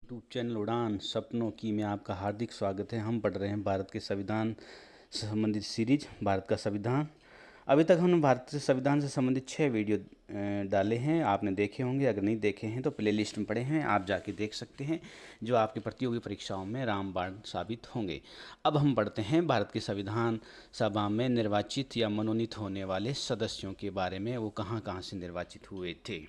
YouTube channel उड़ान सपनों की में आपका हार्दिक स्वागत है। हम पढ़ रहे हैं भारत के संविधान से संबंधित सीरीज भारत का संविधान। अभी तक हमने भारत के संविधान से संबंधित 6 वीडियो डाले हैं, आपने देखे होंगे। अगर नहीं देखे हैं तो प्लेलिस्ट में पड़े हैं, आप जाके देख सकते हैं, जो आपकी प्रतियोगी परीक्षाओं में रामबाण साबित होंगे। अब हम पढ़ते हैं भारत के संविधान सभा में निर्वाचित या मनोनीत होने वाले सदस्यों के बारे में, वो कहाँ कहाँ से निर्वाचित हुए थे।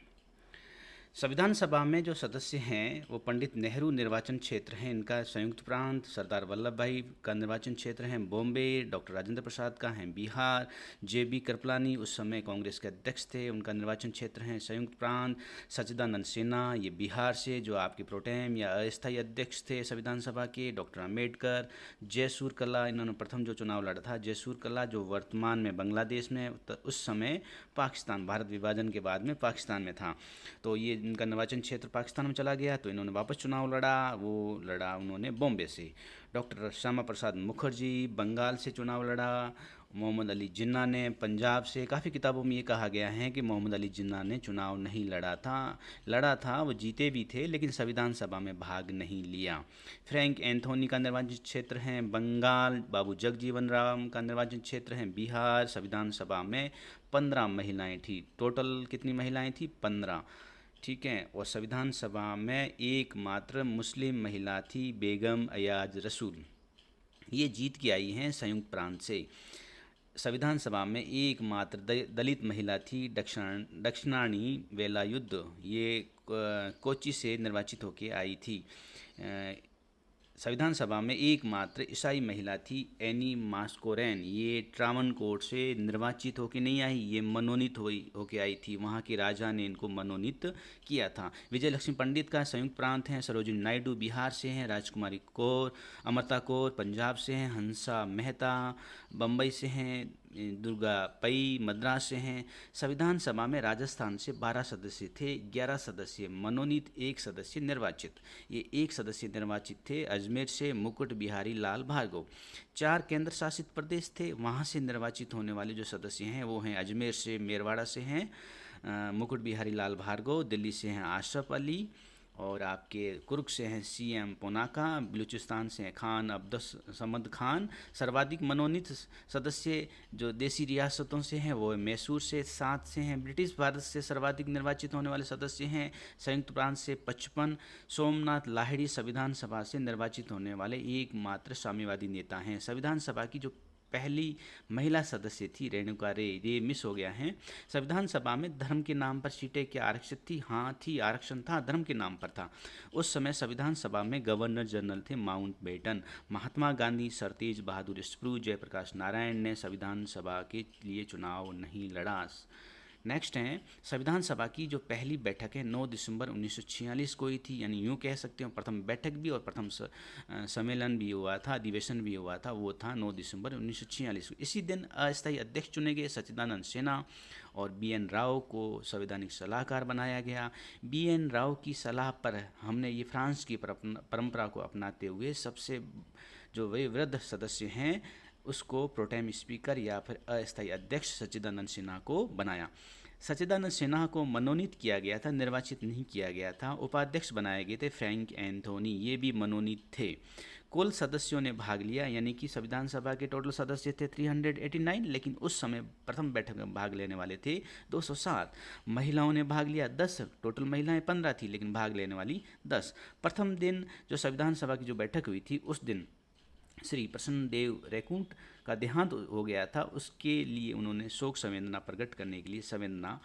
संविधान सभा में जो सदस्य हैं वो पंडित नेहरू निर्वाचन क्षेत्र हैं, इनका संयुक्त प्रांत। सरदार वल्लभ भाई का निर्वाचन क्षेत्र है बॉम्बे। डॉक्टर राजेंद्र प्रसाद का है बिहार। जे.बी. कृपलानी उस समय कांग्रेस के अध्यक्ष थे, उनका निर्वाचन क्षेत्र है संयुक्त प्रांत। सच्चिदानंद सिन्हा ये बिहार से, जो आपके प्रोटेम या अस्थायी अध्यक्ष थे संविधान सभा के। डॉक्टर अम्बेडकर, जयसूर कला, इन्होंने प्रथम जो चुनाव लड़ा था जयसूर कला, जो वर्तमान में बांग्लादेश में, उस समय पाकिस्तान, भारत विभाजन के बाद में पाकिस्तान में था, तो ये इनका निर्वाचन क्षेत्र पाकिस्तान में चला गया, तो इन्होंने वापस चुनाव लड़ा। वो लड़ा उन्होंने बॉम्बे से। डॉक्टर श्यामा प्रसाद मुखर्जी बंगाल से चुनाव लड़ा। मोहम्मद अली जिन्ना ने पंजाब से। काफ़ी किताबों में ये कहा गया है कि मोहम्मद अली जिन्ना ने चुनाव नहीं लड़ा था, वो जीते भी थे लेकिन संविधान सभा में भाग नहीं लिया। फ्रैंक एंथोनी का निर्वाचन क्षेत्र है बंगाल। बाबू जगजीवन राम का निर्वाचन क्षेत्र है बिहार। संविधान सभा में 15 महिलाएं थी। टोटल कितनी महिलाएं थी? 15। ठीक है। और संविधान सभा में एकमात्र मुस्लिम महिला थी, बेगम अयाज रसूल। ये जीत के आई हैं संयुक्त प्रांत से। संविधान सभा में एकमात्र दलित महिला थी, दक्षिणानी वेलायुद्ध। ये कोच्चि से निर्वाचित होकर आई थी। संविधान सभा में एकमात्र ईसाई महिला थी, एनी मास्कोरेन। ये ट्रावनकोर से निर्वाचित होके नहीं आई, ये मनोनीत होके आई थी। वहाँ के राजा ने इनको मनोनीत किया था। विजय लक्ष्मी पंडित का संयुक्त प्रांत है। सरोजिनी नायडू बिहार से हैं। राजकुमारी कौर, अमृता कौर पंजाब से हैं। हंसा मेहता बम्बई से हैं। दुर्गा पई मद्रास से हैं। संविधान सभा में राजस्थान से 12 सदस्य थे, 11 सदस्य मनोनीत, 1 सदस्य निर्वाचित। ये 1 सदस्य निर्वाचित थे अजमेर से मुकुट बिहारी लाल भार्गव। 4 केंद्र शासित प्रदेश थे, वहाँ से निर्वाचित होने वाले जो सदस्य हैं वो हैं अजमेर से, मेरवाड़ा से हैं मुकुट बिहारी लाल भार्गव। दिल्ली से हैं आशरफ अली, और आपके कुर्ग से हैं सीएम पोनाका। बलूचिस्तान से हैं खान अब्दुस समद खान। सर्वाधिक मनोनीत सदस्य जो देसी रियासतों से हैं वो मैसूर से 7 से हैं। ब्रिटिश भारत से सर्वाधिक निर्वाचित होने वाले सदस्य हैं संयुक्त प्रांत से 55। सोमनाथ लाहिड़ी संविधान सभा से निर्वाचित होने वाले एकमात्र साम्यवादी नेता हैं। संविधान सभा की जो पहली महिला सदस्य थी रेणुका रे, ये मिस हो गया है। संविधान सभा में धर्म के नाम पर सीटें क्या आरक्षित थी? हाँ थी, आरक्षण था, धर्म के नाम पर था। उस समय संविधान सभा में गवर्नर जनरल थे माउंटबेटन। महात्मा गांधी, सर तेज बहादुर स्प्रू, जयप्रकाश नारायण ने संविधान सभा के लिए चुनाव नहीं लड़ा। नेक्स्ट है संविधान सभा की जो पहली बैठक है 9 दिसंबर 1946 को ही थी, यानी यूँ कह सकते हो प्रथम बैठक भी और प्रथम सम्मेलन भी हुआ था, अधिवेशन भी हुआ था, वो था 9 दिसंबर 1946 को। इसी दिन अस्थायी अध्यक्ष चुने गए सच्चिदानंद सिन्हा, और बी.एन. राव को संवैधानिक सलाहकार बनाया गया। बी.एन. राव की सलाह पर हमने ये फ्रांस की परंपरा को अपनाते हुए सबसे जो वे वृद्ध सदस्य हैं उसको प्रोटेम स्पीकर या फिर अस्थायी अध्यक्ष सच्चिदानंद सिन्हा को बनाया। सच्चिदानंद सिन्हा को मनोनीत किया गया था, निर्वाचित नहीं किया गया था। उपाध्यक्ष बनाए गए थे फ्रैंक एंथोनी, ये भी मनोनीत थे। कुल सदस्यों ने भाग लिया, यानी कि संविधान सभा के टोटल सदस्य थे 389, लेकिन उस समय प्रथम बैठक में भाग लेने वाले थे 207। महिलाओं ने भाग लिया 10, टोटल महिलाएं 15 थी लेकिन भाग लेने वाली 10। प्रथम दिन जो संविधान सभा की जो बैठक हुई थी उस दिन श्री प्रसन्न देव रैकुंठ का देहांत हो गया था, उसके लिए उन्होंने शोक संवेदना प्रकट करने के लिए संवेदना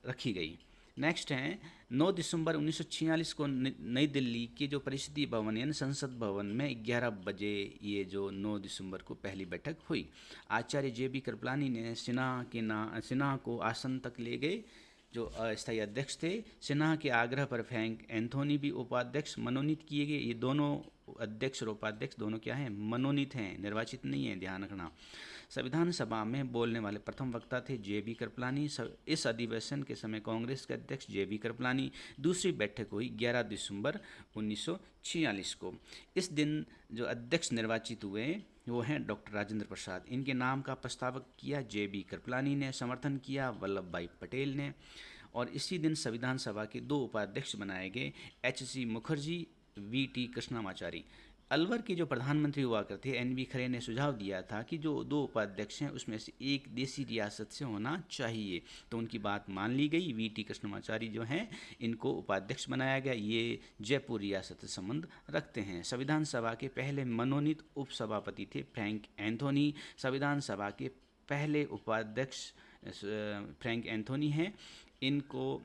रखी गई। नेक्स्ट है 9 दिसंबर 1946 को नई दिल्ली के जो परिषदीय भवन यानी संसद भवन में 11 बजे ये जो 9 दिसंबर को पहली बैठक हुई। आचार्य जे.बी. कृपलानी ने सिन्हा को आसन तक ले गए, जो अस्थायी अध्यक्ष थे। सिन्हा के आग्रह पर फ्रैंक एंथोनी भी उपाध्यक्ष मनोनीत किए गए। ये दोनों अध्यक्ष और उपाध्यक्ष दोनों क्या हैं? मनोनीत हैं, निर्वाचित नहीं हैं, ध्यान रखना। संविधान सभा में बोलने वाले प्रथम वक्ता थे जे.बी. कृपलानी। इस अधिवेशन के समय कांग्रेस के अध्यक्ष जे.बी. कृपलानी। दूसरी बैठक हुई 11 दिसंबर 1946 को। इस दिन जो अध्यक्ष निर्वाचित हुए वो हैं डॉक्टर राजेंद्र प्रसाद। इनके नाम का प्रस्तावक किया जे.बी. कृपलानी ने, समर्थन किया वल्लभ भाई पटेल ने। और इसी दिन संविधान सभा के 2 उपाध्यक्ष बनाए गए, एच.सी. मुखर्जी वीटी कृष्णमाचारी। अलवर के जो प्रधानमंत्री हुआ करते एनबी खरे ने सुझाव दिया था कि जो दो उपाध्यक्ष हैं उसमें से एक देसी रियासत से होना चाहिए, तो उनकी बात मान ली गई। वीटी कृष्णमाचारी जो हैं इनको उपाध्यक्ष बनाया गया। ये जयपुर रियासत से संबंध रखते हैं। संविधान सभा के पहले मनोनीत उपसभापति थे फ्रैंक एंथोनी। संविधान सभा के पहले उपाध्यक्ष फ्रैंक एंथोनी हैं। इनको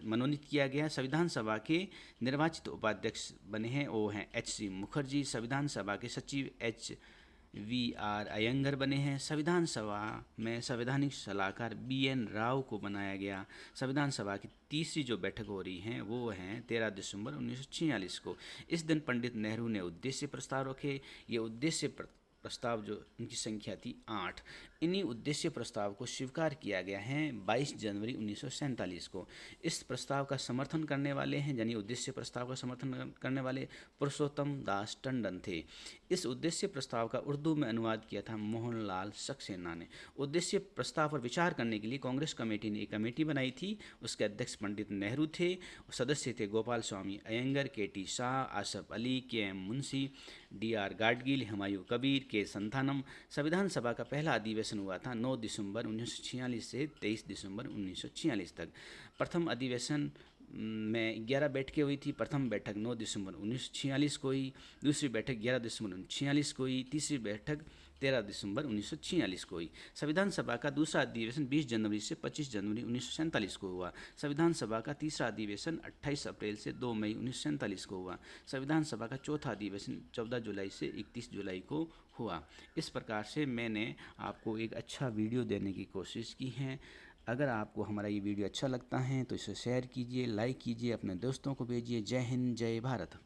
मनोनीत किया गया। संविधान सभा के निर्वाचित उपाध्यक्ष बने हैं वो हैं एच.सी. मुखर्जी। संविधान सभा के सचिव H.V.R. अयंगर बने हैं। संविधान सभा में संवैधानिक सलाहकार B.N. राव को बनाया गया। संविधान सभा की तीसरी जो बैठक हो रही है वो है 13 दिसंबर 1946 को। इस दिन पंडित नेहरू ने उद्देश्य प्रस्ताव रखे। ये उद्देश्य प्रस्ताव जो इनकी संख्या थी 8। इन्हीं उद्देश्य प्रस्ताव को स्वीकार किया गया है 22 जनवरी 1947 को। इस प्रस्ताव का समर्थन करने वाले हैं, यानी उद्देश्य प्रस्ताव का समर्थन करने वाले पुरुषोत्तम दास टंडन थे। इस उद्देश्य प्रस्ताव का उर्दू में अनुवाद किया था मोहनलाल सक्सेना ने। उद्देश्य प्रस्ताव पर विचार करने के लिए कांग्रेस कमेटी ने एक कमेटी बनाई थी। उसके अध्यक्ष पंडित नेहरू थे। सदस्य थे Gopal Swami Ayyangar, K T. Shah, Asaf Ali, K M. Munshi, D.R. Gadgil, Humayun Kabir, K. Santhanam. संविधान सभा का पहला अधिवेशन हुआ था 9 दिसंबर 1946 से 23 दिसंबर 1946 तक। प्रथम अधिवेशन में 11 बैठकें हुई थी। प्रथम बैठक 9 दिसंबर 1946 को हुई, दूसरी बैठक 11 दिसंबर 1946 को हुई, तीसरी बैठक 13 दिसंबर 1946 को हुई। संविधान सभा का दूसरा अधिवेशन 20 जनवरी से 25 जनवरी 1947 को हुआ। संविधान सभा का तीसरा अधिवेशन 28 अप्रैल से 2 मई 1947 को हुआ। संविधान सभा का चौथा अधिवेशन 14 जुलाई से 31 जुलाई को हुआ। इस प्रकार से मैंने आपको एक अच्छा वीडियो देने की कोशिश की है। अगर आपको हमारा ये वीडियो अच्छा लगता है तो इसे शेयर कीजिए, लाइक कीजिए, अपने दोस्तों को भेजिए। जय हिंद, जय भारत।